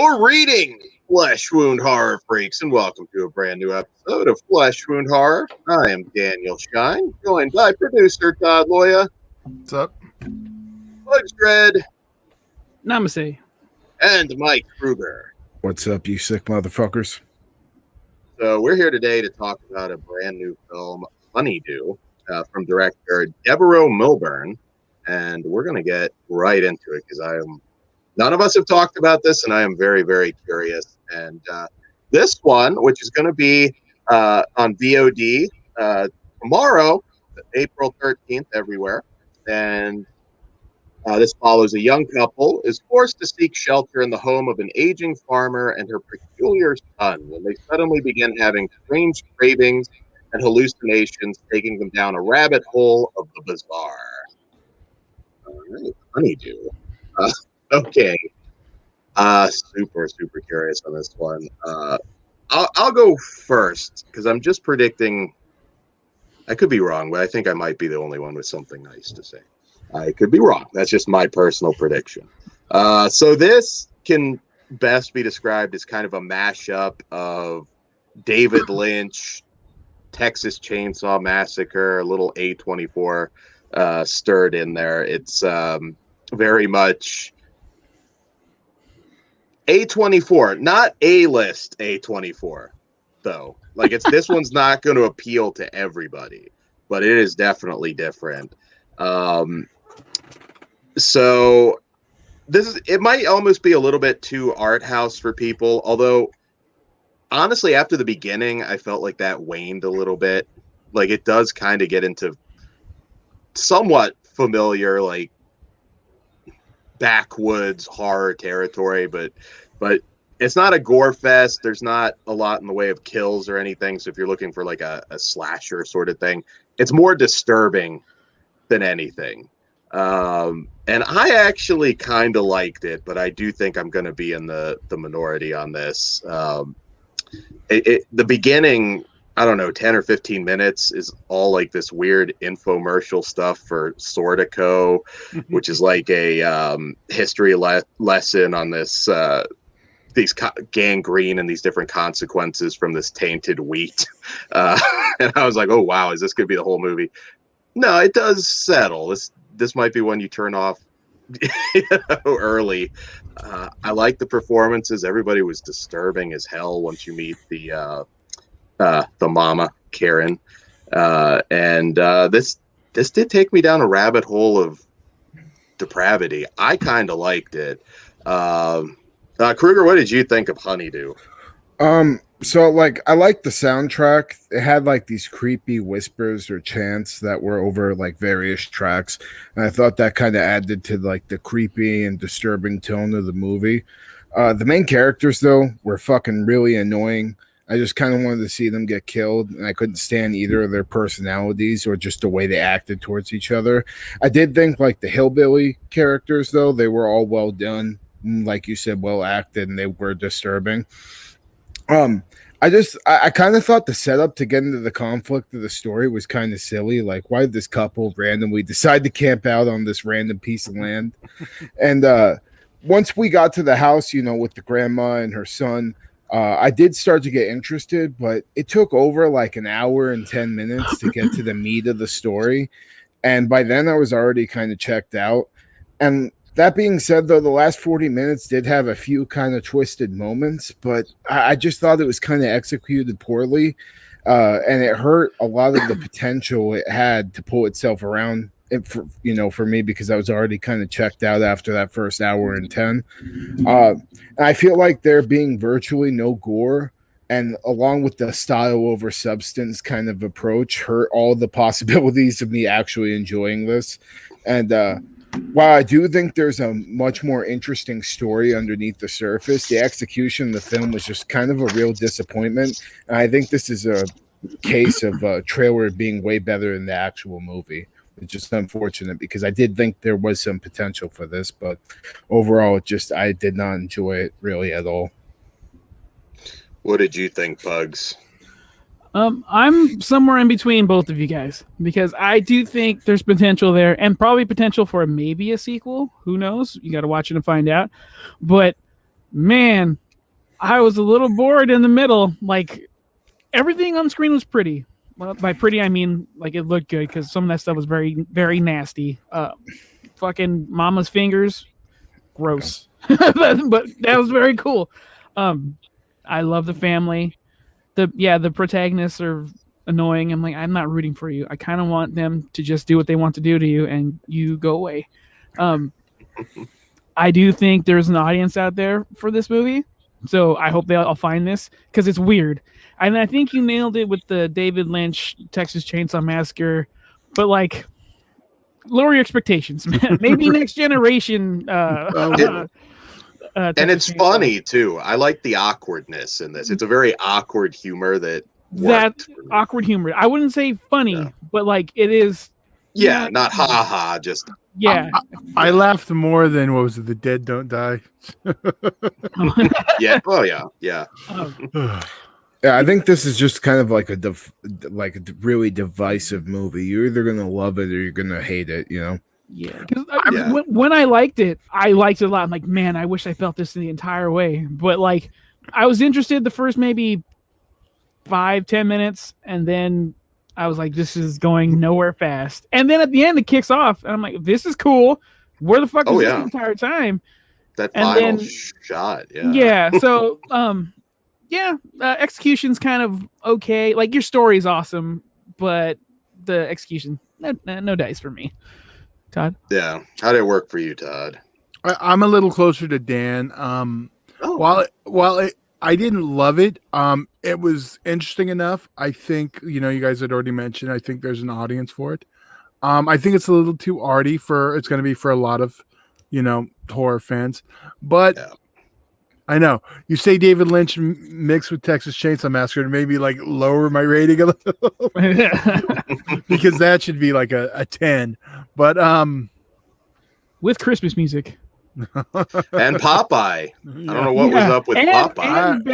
or reading, Flesh Wound Horror Freaks, and welcome to a brand new episode of Flesh Wound Horror. I am Daniel Shine, joined by producer Todd Loya. What's up? Bugs Dread. Namaste. And Mike Kruger. What's up, you sick motherfuckers? So we're here today to talk about a brand new film, Honeydew, from director Devereux Milburn, and we're going to get right into it because none of us have talked about this, and I am very, very curious. And this one, which is going to be on VOD tomorrow, April 13th, everywhere. And this follows a young couple is forced to seek shelter in the home of an aging farmer and her peculiar son when they suddenly begin having strange cravings and hallucinations, taking them down a rabbit hole of the bizarre. All right, Honeydew. Okay. Super curious on this one. I'll go first because I'm just predicting. I could be wrong, but I think I might be the only one with something nice to say. I could be wrong. That's just my personal prediction. So this can best be described as kind of a mashup of David Lynch, Texas Chainsaw Massacre, a little A24 stirred in there. It's very much A24, not A-list A24, though. Like this one's not going to appeal to everybody, but it is definitely different. So it might almost be a little bit too art house for people, although honestly, after the beginning, I felt like that waned a little bit. Like it does kind of get into somewhat familiar, like backwoods horror territory, but it's not a gore fest. There's not a lot in the way of kills or anything. So if you're looking for like a slasher sort of thing, it's more disturbing than anything. And I actually kind of liked it, but I do think I'm going to be in the minority on this. The beginning, I don't know, 10 or 15 minutes is all like this weird infomercial stuff for Sortico, which is like a history lesson on this these gangrene and these different consequences from this tainted wheat. And I was like, oh, wow, is this going to be the whole movie? No, it does settle. This might be one you turn off early. I like the performances. Everybody was disturbing as hell once you meet the mama, Karen. And this did take me down a rabbit hole of depravity. I kind of liked it. Kruger, what did you think of Honeydew? So like I liked the soundtrack. It had like these creepy whispers or chants that were over like various tracks, and I thought that kind of added to like the creepy and disturbing tone of the movie. The main characters though were fucking really annoying. I just kind of wanted to see them get killed, and I couldn't stand either of their personalities or just the way they acted towards each other. I did think like the hillbilly characters though, they were all well done, like you said, well acted, and they were disturbing. I kind of thought the setup to get into the conflict of the story was kind of silly. Like, why did this couple randomly decide to camp out on this random piece of land? And once we got to the house, with the grandma and her son, I did start to get interested, but it took over like an hour and 10 minutes to get to the meat of the story. And by then I was already kind of checked out. And that being said, though, the last 40 minutes did have a few kind of twisted moments, but I just thought it was kind of executed poorly, and it hurt a lot of the potential it had to pull itself around, for me, because I was already kind of checked out after that first hour and 10. And I feel like there being virtually no gore, and along with the style over substance kind of approach, hurt all the possibilities of me actually enjoying this. And while I do think there's a much more interesting story underneath the surface, the execution of the film was just kind of a real disappointment. And I think this is a case of a trailer being way better than the actual movie. It's just unfortunate because I did think there was some potential for this, but overall, I did not enjoy it really at all. What did you think, Bugs? I'm somewhere in between both of you guys because I do think there's potential there and probably potential for maybe a sequel. Who knows? You got to watch it and find out. But Man, I was a little bored in the middle. Like, everything on screen was pretty. Well, by pretty, I mean, like, it looked good because some of that stuff was very, very nasty. Fucking mama's fingers, gross. But that was very cool. I love the family. The protagonists are annoying. I'm like, I'm not rooting for you. I kind of want them to just do what they want to do to you and you go away. I do think there's an audience out there for this movie. So I hope they'll find this because it's weird. And I think you nailed it with the David Lynch Texas Chainsaw Massacre. But like, lower your expectations, man. Maybe Next Generation. And it's funny too. I like the awkwardness in this. It's a very awkward humor that awkward humor. I wouldn't say funny, but like it is. Yeah, not ha ha. Just yeah. I laughed more than what was it? The Dead Don't Die. Yeah. Oh yeah. Yeah. Yeah, I think this is just kind of like a really divisive movie. You're either gonna love it or you're gonna hate it. You know. Yeah, because when I liked it a lot. I'm like, man, I wish I felt this in the entire way. But like, I was interested the first maybe 5-10 minutes, and then I was like, this is going nowhere fast. And then at the end, it kicks off, and I'm like, this is cool. Where the fuck is this the entire time? That final shot, yeah. Yeah, so execution's kind of okay. Like, your story's awesome, but the execution, no dice for me. Todd? Yeah. How did it work for you, Todd? I'm a little closer to Dan. While I didn't love it, it was interesting enough. I think, you guys had already mentioned, I think there's an audience for it. I think it's a little too arty it's going to be for a lot of, horror fans. But I know you say David Lynch mixed with Texas Chainsaw Massacre to maybe like lower my rating a little because that should be like a 10. But with Christmas music. And Popeye. I don't know what was up with Popeye. And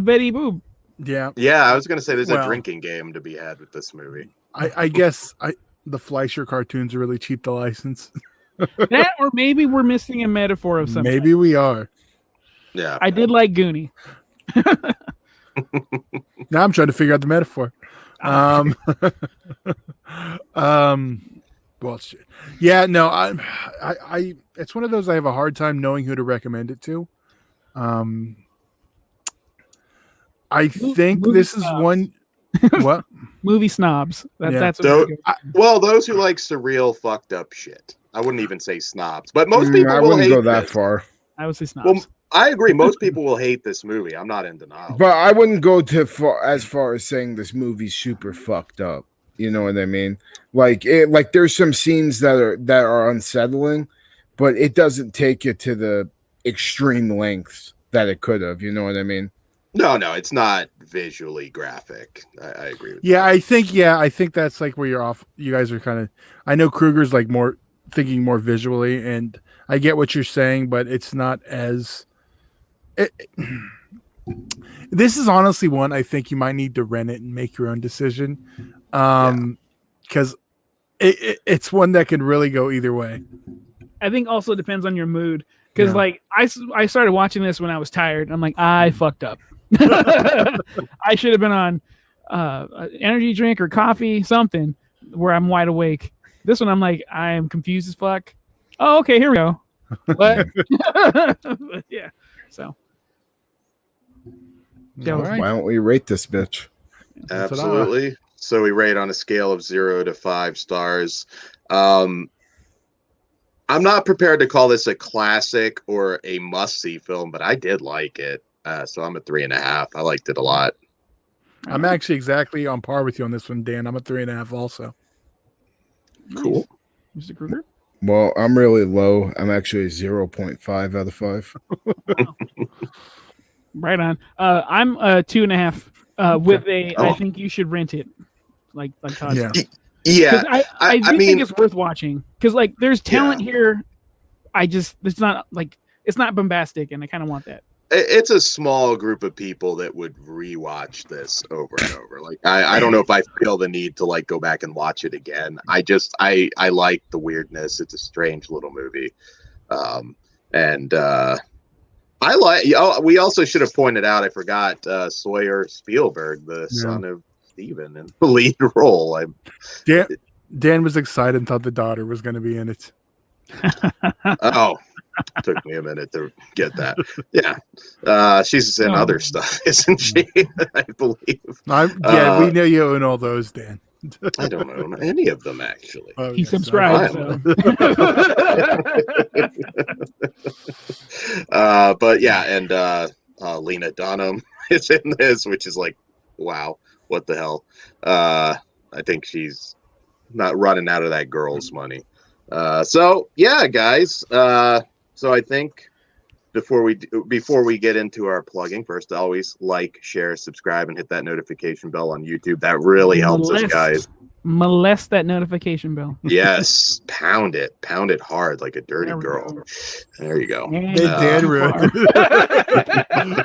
Betty Boop. Yeah. Yeah, I was going to say there's a drinking game to be had with this movie. I guess the Fleischer cartoons are really cheap to license. That, or maybe we're missing a metaphor of something. Maybe we are. Yeah. I did like Goonie. Now I'm trying to figure out the metaphor. Well, yeah, no, I it's one of those I have a hard time knowing who to recommend it to. I think this is one. What? Movie snobs. That's those who like surreal, fucked up shit. I wouldn't even say snobs, but most people I will wouldn't hate go that this. far. I would say snobs. Well, I agree. Most people will hate this movie. I'm not in denial. But I wouldn't go as far as saying this movie's super fucked up. You know what I mean? Like there's some scenes that are unsettling, but it doesn't take it to the extreme lengths that it could have. You know what I mean? No, it's not visually graphic. I agree with that. I think that's like where you're off. You guys are kind of. I know Kruger's like more thinking more visually, and I get what you're saying, but it's not as. This is honestly one I think you might need to rent it and make your own decision, because it's one that can really go either way. I think also it depends on your mood, because like I started watching this when I was tired. I'm like, I fucked up. I should have been on energy drink or coffee, something where I'm wide awake. This one I'm like, I am confused as fuck. Oh, okay, here we go. What? Yeah. So. All right. Why don't we rate this bitch? Absolutely. So we rate on a scale of 0 to 5 stars. I'm not prepared to call this a classic or a must-see film, but I did like it. So I'm a 3.5. I liked it a lot. I'm actually exactly on par with you on this one, Dan. I'm a 3.5 also. Cool. Mr. Kruger? Well, I'm really low. I'm actually 0.5 out of 5. Right on. I'm a 2.5 with a. I think you should rent it, like Todd. Yeah. I mean, think it's worth watching because like there's talent here. It's not bombastic, and I kind of want that. It's a small group of people that would rewatch this over and over. Like I don't know if I feel the need to like go back and watch it again. I like the weirdness. It's a strange little movie, and I like. Oh, we also should have pointed out. I forgot Sawyer Spielberg, the son of Steven, in the lead role. Dan was excited and thought the daughter was going to be in it. Oh, took me a minute to get that. Yeah, she's in other stuff, isn't she? I believe. We know you own all those, Dan. I don't own any of them, actually. He subscribed. So. But yeah, and Lena Dunham is in this, which is like, wow, what the hell? I think she's not running out of that girl's money. So yeah, guys. So I think before we get into our plugging, first, always like, share, subscribe, and hit that notification bell on YouTube. That really helps us, guys. Molest that notification bell. Yes, pound it hard like a dirty girl. There you go. Dan ruined.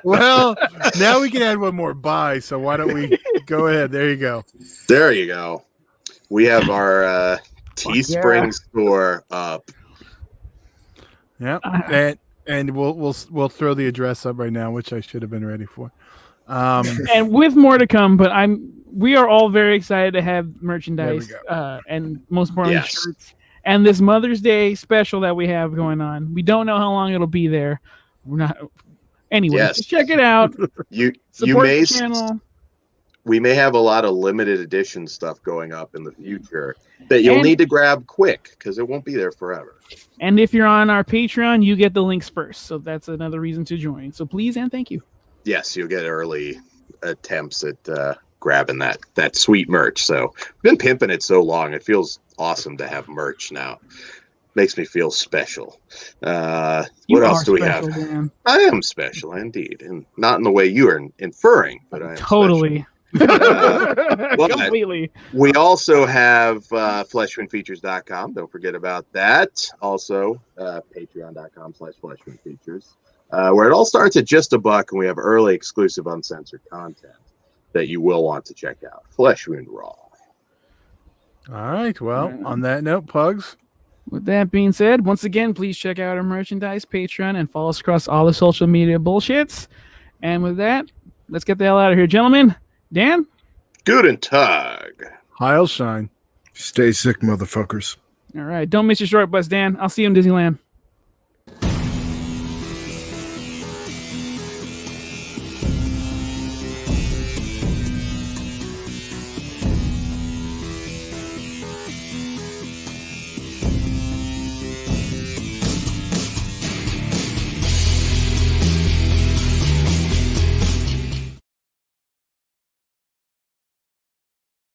Well, now we can add one more buy. So why don't we go ahead? There you go. There you go. We have our Teespring store up. Yeah, and we'll throw the address up right now, which I should have been ready for. And with more to come, but we are all very excited to have merchandise, and most importantly, shirts, and this Mother's Day special that we have going on. We don't know how long it'll be there. We're not. Anyway, just check it out. You Support may the channel. We may have a lot of limited edition stuff going up in the future that you'll need to grab quick because it won't be there forever. And if you're on our Patreon, you get the links first. So that's another reason to join. So please and thank you. Yes, you'll get early attempts at grabbing that sweet merch. So we've been pimping it so long. It feels awesome to have merch now. Makes me feel special. What else do we have? Dan. I am special indeed. And not in the way you are inferring, but I am totally. Completely. We also have fleshwindfeatures.com. Don't forget about that. Also, patreon.com/fleshwindfeatures, where it all starts at just $1, and we have early, exclusive, uncensored content that you will want to check out. Fleshwound Raw. All right. Well, on that note, Pugs. With that being said, once again, please check out our merchandise, Patreon, and follow us across all the social media bullshits. And with that, let's get the hell out of here, gentlemen. Dan? Guten Tag. Heil shine. Stay sick, motherfuckers. All right. Don't miss your short bus, Dan. I'll see you in Disneyland.